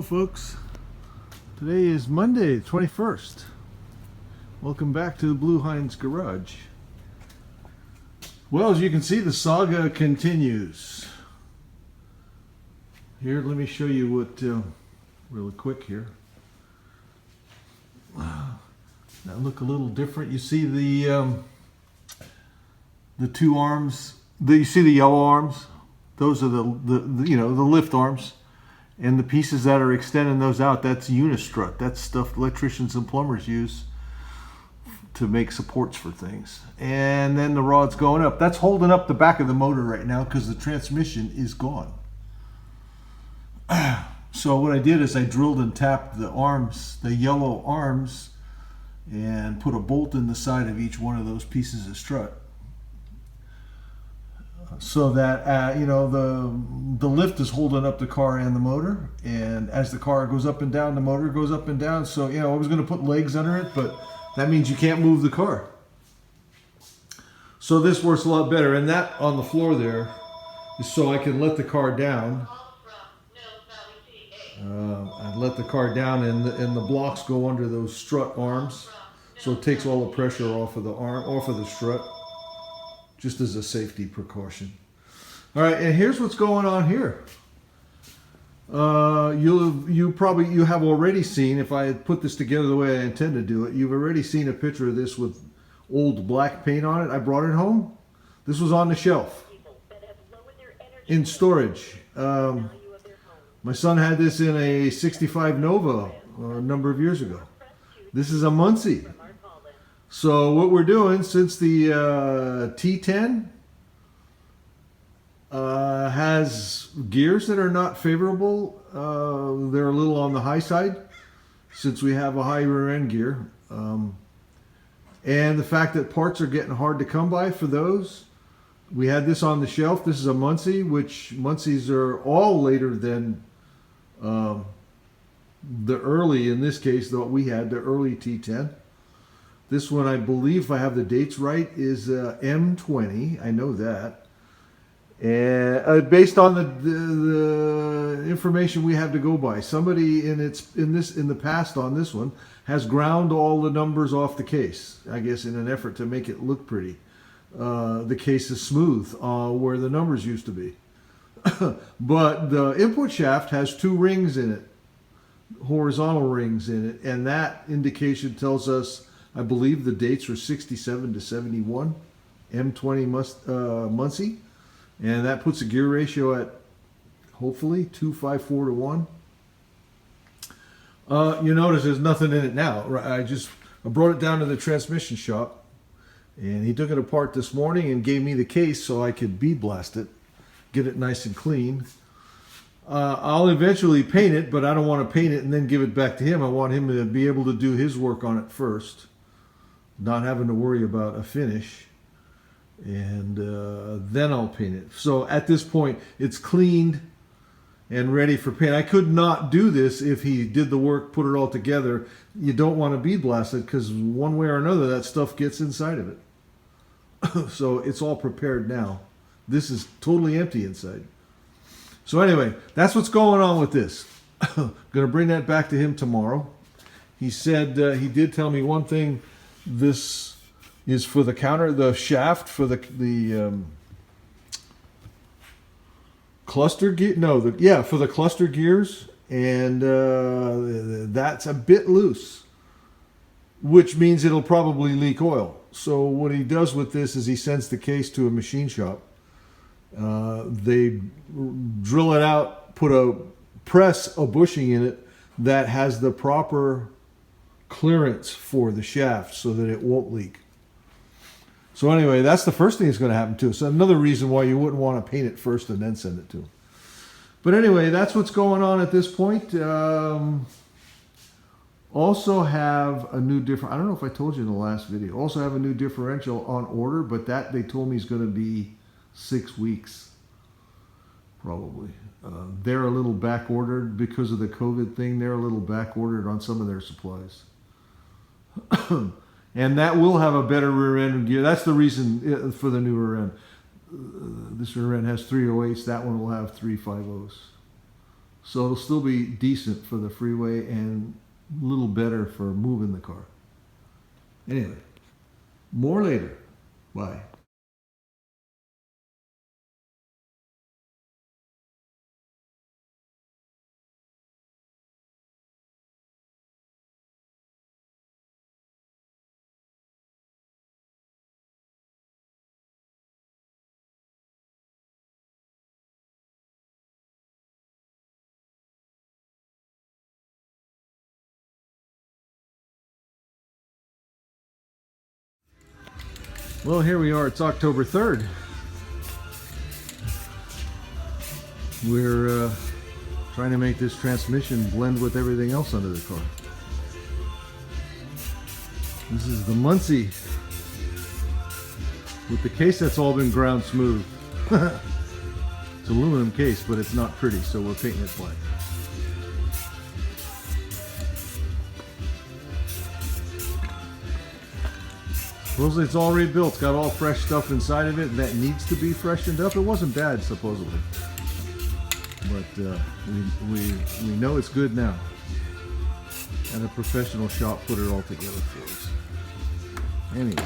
Hello folks, today is Monday 21st. Welcome back to the Blue Heinz Garage. Well, as you can see, the saga continues. Here, let me show you what, really quick here. That look a little different. You see the two arms, you see the yellow arms? Those are the lift arms. And the pieces that are extending those out, that's unistrut. That's stuff electricians and plumbers use to make supports for things. And then the rod's going up. That's holding up the back of the motor right now because the transmission is gone. So what I did is I drilled and tapped the arms, the yellow arms, and put a bolt in the side of each one of those pieces of strut. So that the lift is holding up the car and the motor, and as the car goes up and down, the motor goes up and down. So I was going to put legs under it, but that means you can't move the car. So this works a lot better, and that on the floor there is so I can let the car down. I let the car down, and the blocks go under those strut arms, so it takes all the pressure off of the arm, off of the strut, just as a safety precaution. All right, and here's what's going on here. You have already seen, if I had put this together the way I intend to do it, you've already seen a picture of this with old black paint on it. I brought it home. This was on the shelf in storage. My son had this in a 65 Nova a number of years ago. This is a Muncie. So what we're doing, since the T10 has gears that are not favorable, they're a little on the high side, since we have a high rear end gear. And the fact that parts are getting hard to come by for those, we had this on the shelf. This is a Muncie, which Muncies are all later than the early, in this case, though we had the early T10. This one, I believe, if I have the dates right, is M20. I know that. And based on the information we have to go by, somebody in the past on this one has ground all the numbers off the case. I guess in an effort to make it look pretty. The case is smooth where the numbers used to be. But the input shaft has two rings in it, horizontal rings in it, and that indication tells us, I believe the dates are 67 to 71, M20 Muncie, and that puts a gear ratio at hopefully 254 to 1. You notice there's nothing in it now. I brought it down to the transmission shop, and he took it apart this morning and gave me the case so I could bead blast it, get it nice and clean. I'll eventually paint it, but I don't want to paint it and then give it back to him. I want him to be able to do his work on it first, not having to worry about a finish, and then I'll paint it. So at this point, it's cleaned and ready for paint. I could not do this if he did the work, put it all together. You don't want to bead blast it because one way or another that stuff gets inside of it. So it's all prepared now. This is totally empty inside. So anyway, that's what's going on with this. Going to bring that back to him tomorrow. He said, he did tell me one thing. This is for the shaft for the cluster gear. No, for the cluster gears, and that's a bit loose, which means it'll probably leak oil. So what he does with this is he sends the case to a machine shop. They drill it out, press a bushing in it that has the proper clearance for the shaft so that it won't leak. So anyway, that's the first thing that's going to happen to us. So another reason why you wouldn't want to paint it first and then send it to him. But anyway, that's what's going on at this point. Also have a new I don't know if I told you in the last video. Also have a new differential on order, but that they told me is going to be 6 weeks, probably. They're a little back ordered because of the COVID thing. They're a little back ordered on some of their supplies. And that will have a better rear end gear. That's the reason for the new rear end. This rear end has 308s. That one will have 350s. So it'll still be decent for the freeway and a little better for moving the car. Anyway, more later. Bye. Well, here we are. It's October 3rd. We're trying to make this transmission blend with everything else under the car. This is the Muncie with the case that's all been ground smooth. It's aluminum case, but it's not pretty, so we're painting it black. Supposedly it's all rebuilt, it's got all fresh stuff inside of it that needs to be freshened up. It wasn't bad, supposedly. But we know it's good now. And a professional shop put it all together for us. Anyway.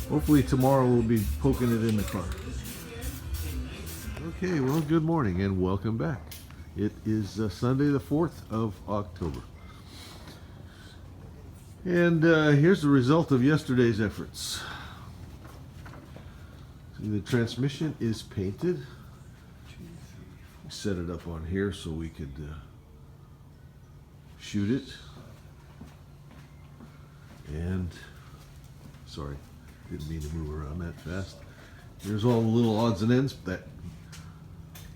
Hopefully tomorrow we'll be poking it in the car. Okay, well, good morning and welcome back. It is Sunday the 4th of October. And here's the result of yesterday's efforts. See, the transmission is painted. We set it up on here so we could shoot it. And, sorry, didn't mean to move around that fast. Here's all the little odds and ends that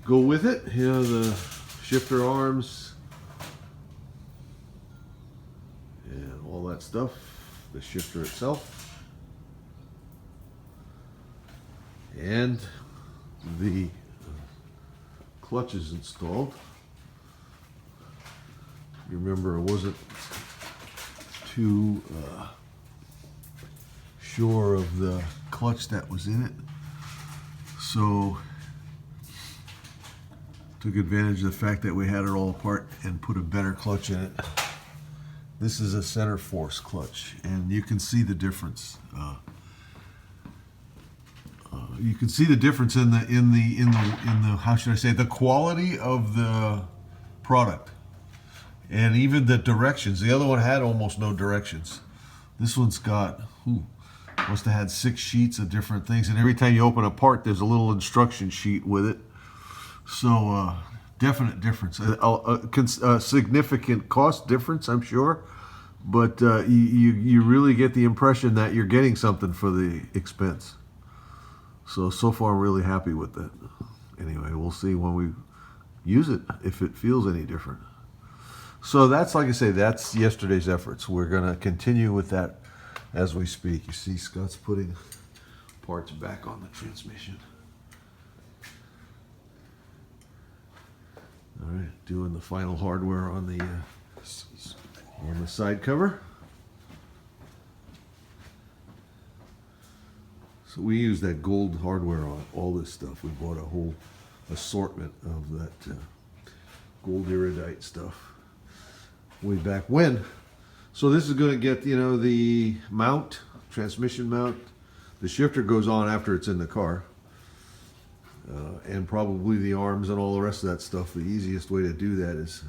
go with it. You know, the shifter arms, all that stuff, the shifter itself, and the clutch is installed. You remember I wasn't too sure of the clutch that was in it, so took advantage of the fact that we had it all apart and put a better clutch in it. This is a center force clutch, and you can see the difference. You can see the difference in the how should I say, the quality of the product, and even the directions. The other one had almost no directions. This one's got must have had 6 sheets of different things, and every time you open a part, there's a little instruction sheet with it. So. Definite difference, a significant cost difference, I'm sure, but you really get the impression that you're getting something for the expense. So far I'm really happy with that. Anyway, we'll see when we use it if it feels any different. So that's, like I say, that's yesterday's efforts. We're going to continue with that as we speak. You see Scott's putting parts back on the transmission. All right, doing the final hardware on the side cover. So we use that gold hardware on all this stuff. We bought a whole assortment of that gold iridite stuff way back when. So this is going to get, the mount, transmission mount. The shifter goes on after it's in the car. And probably the arms and all the rest of that stuff. The easiest way to do that is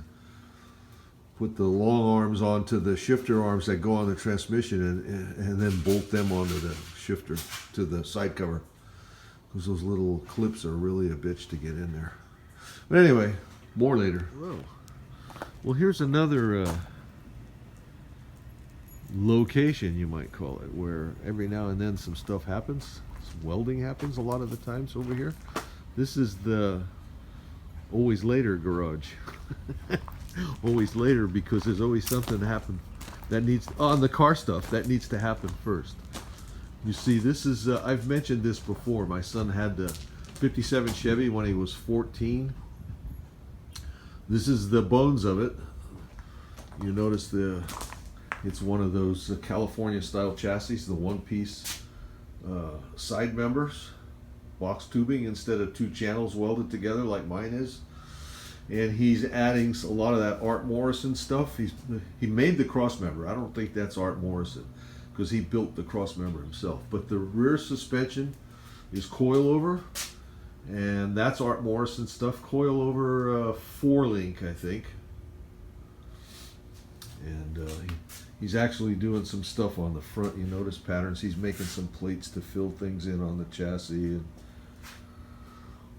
put the long arms onto the shifter arms that go on the transmission and then bolt them onto the shifter to the side cover, because those little clips are really a bitch to get in there. But anyway, more later. Well, here's another location, you might call it, where every now and then some stuff happens. Some welding happens a lot of the times over here. This is the always later garage. Always later, because there's always something to happen that needs, on the car stuff, that needs to happen first. You see, this is, I've mentioned this before. My son had the 57 Chevy when he was 14. This is the bones of it. You notice it's one of those California style chassis, the one-piece side members. box tubing instead of 2 channels welded together like mine is. And he's adding a lot of that Art Morrison stuff. He made the cross member. I don't think that's Art Morrison because he built the cross member himself. But the rear suspension is coilover, and that's Art Morrison stuff. Coilover 4-link, I think. And he's actually doing some stuff on the front. You notice patterns. He's making some plates to fill things in on the chassis and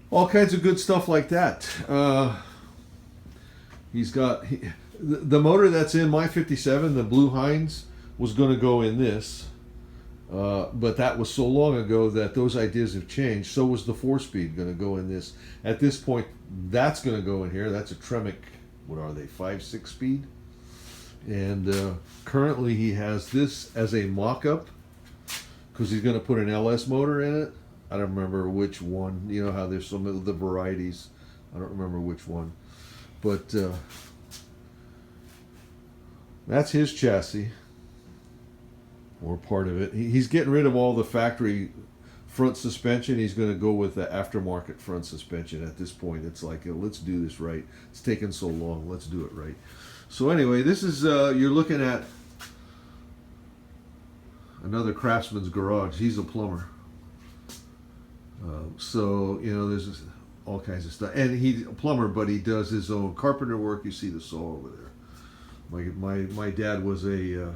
all kinds of good stuff like that. He's got the motor that's in my 57, the blue Heinz, was going to go in this, but that was so long ago that those ideas have changed. So was the 4-speed going to go in this. At this point, that's going to go in here. That's a Tremec, what are they, 5-6 speed? And currently he has this as a mock-up because he's going to put an LS motor in it. I don't remember which one. You know how there's some of the varieties. I don't remember which one. But that's his chassis, or part of it. He's getting rid of all the factory front suspension. He's going to go with the aftermarket front suspension at this point. It's like, let's do this right. It's taken so long. Let's do it right. So anyway, this is, you're looking at another craftsman's garage. He's a plumber. So, you know, there's all kinds of stuff. And he's a plumber, but he does his own carpenter work. You see the saw over there. My dad was a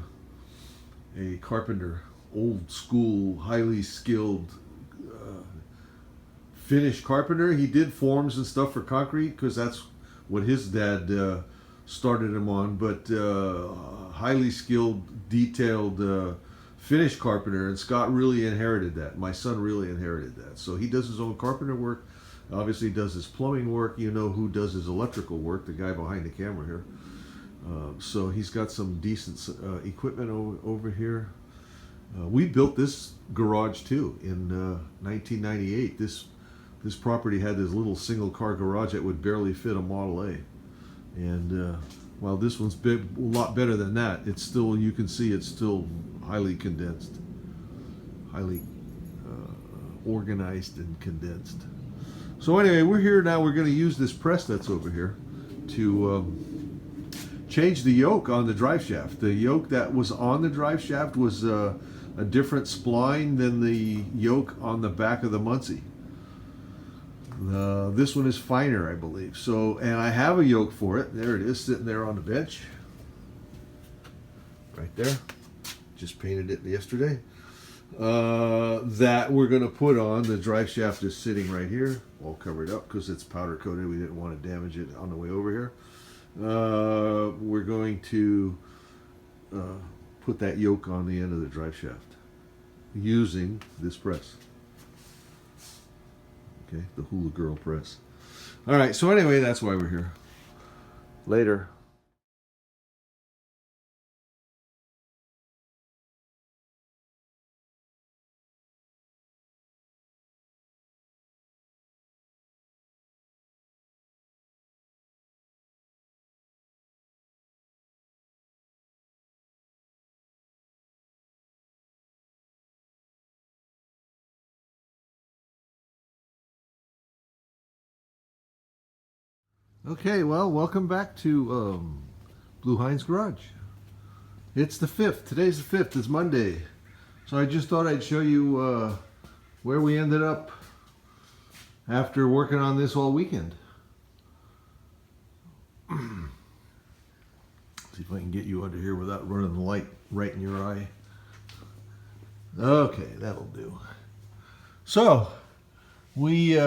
carpenter, old school, highly skilled Finnish carpenter. He did forms and stuff for concrete because that's what his dad started him on. But highly skilled, detailed Finnish carpenter, and Scott really inherited that. My son really inherited that. So he does his own carpenter work. Obviously does his plumbing work. You know who does his electrical work, the guy behind the camera here. So he's got some decent equipment over here. We built this garage too in 1998. This property had this little single car garage that would barely fit a Model A. And while this one's a lot better than that, it's still, you can see it's still highly condensed, highly organized and condensed. So anyway, we're here now. We're going to use this press that's over here to change the yoke on the drive shaft. The yoke that was on the drive shaft was a different spline than the yoke on the back of the Muncie. This one is finer, I believe. So, and I have a yoke for it. There it is, sitting there on the bench. Right there. Just painted it yesterday. That we're going to put on. The drive shaft is sitting right here, all covered up because it's powder coated. We didn't want to damage it on the way over here. We're going to put that yoke on the end of the drive shaft using this press. Okay, the Hula Girl press. All right, so anyway, that's why we're here. Later. Okay, well, welcome back to Blue Heinz Garage. It's the 5th. Today's the 5th. It's Monday. So I just thought I'd show you where we ended up after working on this all weekend. See if I can get you under here without running the light right in your eye. Okay, that'll do. So, we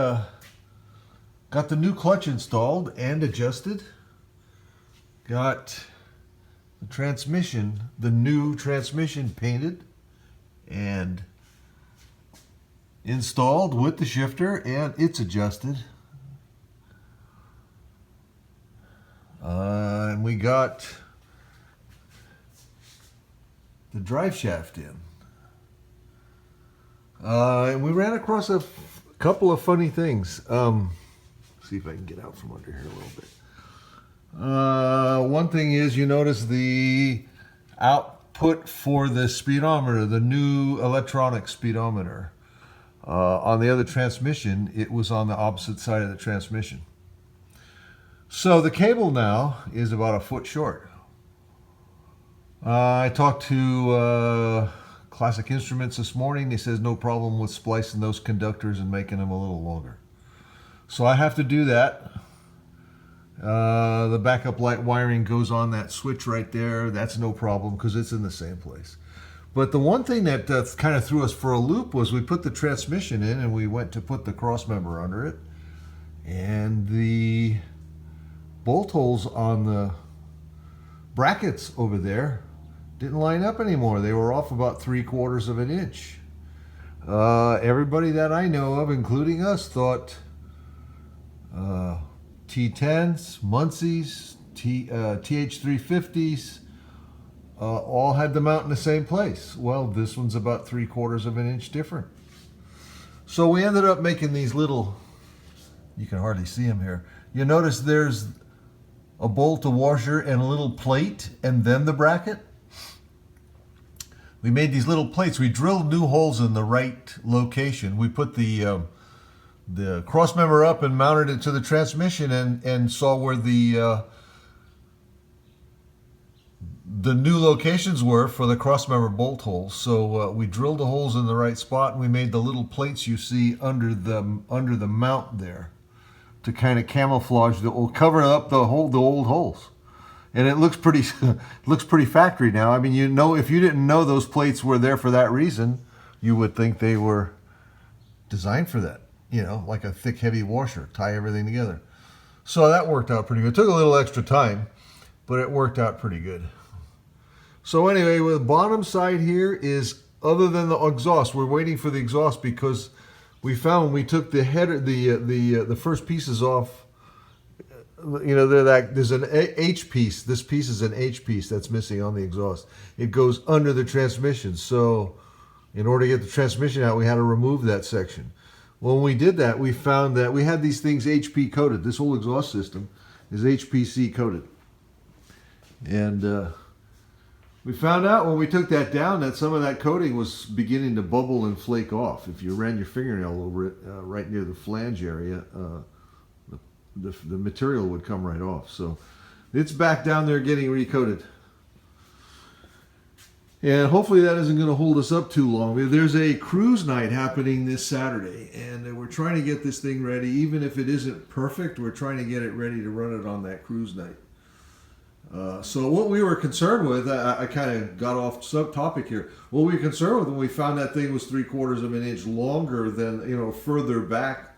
got the new clutch installed and adjusted. Got the transmission, the new transmission painted and installed with the shifter, and it's adjusted. And we got the drive shaft in. And we ran across a couple of funny things. See if I can get out from under here a little bit. One thing is, you notice the output for the speedometer, the new electronic speedometer. On the other transmission, it was on the opposite side of the transmission. So the cable now is about a foot short. I talked to Classic Instruments this morning. He says no problem with splicing those conductors and making them a little longer. So I have to do that. The backup light wiring goes on that switch right there. That's no problem because it's in the same place. But the one thing that kind of threw us for a loop was we put the transmission in and we went to put the cross member under it. And the bolt holes on the brackets over there didn't line up anymore. They were off about 3/4 of an inch. Everybody that I know of, including us, thought T10s, Muncies, TH350s all had the mount in the same place. Well, this one's about 3/4 of an inch different. So we ended up making these little, you can hardly see them here. You notice there's a bolt, a washer, and a little plate, and then the bracket. We made these little plates. We drilled new holes in the right location. We put the cross member up and mounted it to the transmission and saw where the new locations were for the cross member bolt holes. So we drilled the holes in the right spot, and we made the little plates you see under the mount there to kind of camouflage or cover up the old holes. And it looks pretty factory now. I mean, you know, if you didn't know those plates were there for that reason, you would think they were designed for that. You know, like a thick, heavy washer, tie everything together. So that worked out pretty good. It took a little extra time, but it worked out pretty good. So anyway, the bottom side here is, other than the exhaust, we're waiting for the exhaust because we found when we took the header, the first pieces off, you know, there's an H piece. This piece is an H piece that's missing on the exhaust. It goes under the transmission. So in order to get the transmission out, we had to remove that section. When we did that, we found that we had these things HP coated. This whole exhaust system is HPC coated. And we found out when we took that down that some of that coating was beginning to bubble and flake off. If you ran your fingernail over it right near the flange area, the material would come right off. So it's back down there getting recoated. And hopefully that isn't going to hold us up too long. There's a cruise night happening this Saturday, and we're trying to get this thing ready. Even if it isn't perfect, we're trying to get it ready to run it on that cruise night. So what we were concerned with, I kind of got off subtopic here. What we were concerned with when we found that thing was 3/4 of an inch longer than, you know, further back.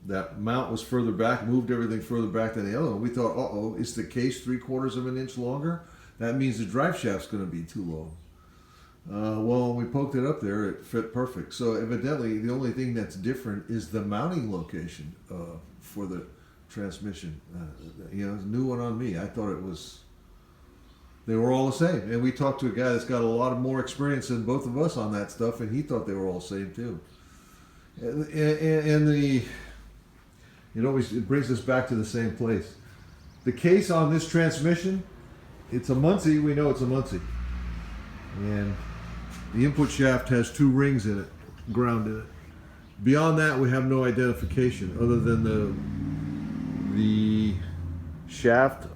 That mount was further back, moved everything further back than the other one. We thought, uh-oh, is the case 3/4 of an inch longer? That means the drive shaft's going to be too long. Well, when we poked it up there, it fit perfect. So evidently, the only thing that's different is the mounting location for the transmission. You know, it's a new one on me. I thought they were all the same. And we talked to a guy that's got a lot of more experience than both of us on that stuff, and he thought they were all the same too. It brings us back to the same place. The case on this transmission, it's a Muncie. We know it's a Muncie. And the input shaft has 2 rings in it, ground in it. Beyond that, we have no identification other than the shaft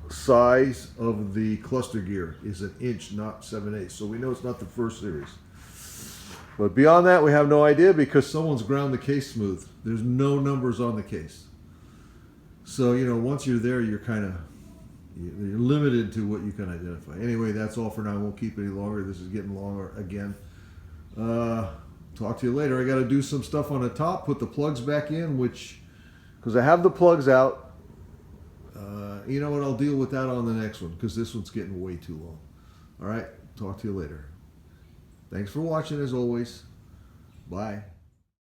size of the cluster gear is 1 inch, not 7/8. So we know it's not the first series. But beyond that, we have no idea because someone's ground the case smooth. There's no numbers on the case. So, you know, once you're there, you're limited to what you can identify. Anyway, that's all for now. I won't keep any longer. This is getting longer again. Talk to you later. I got to do some stuff on the top, put the plugs back in, because I have the plugs out. You know what? I'll deal with that on the next one because this one's getting way too long. All right. Talk to you later. Thanks for watching as always. Bye.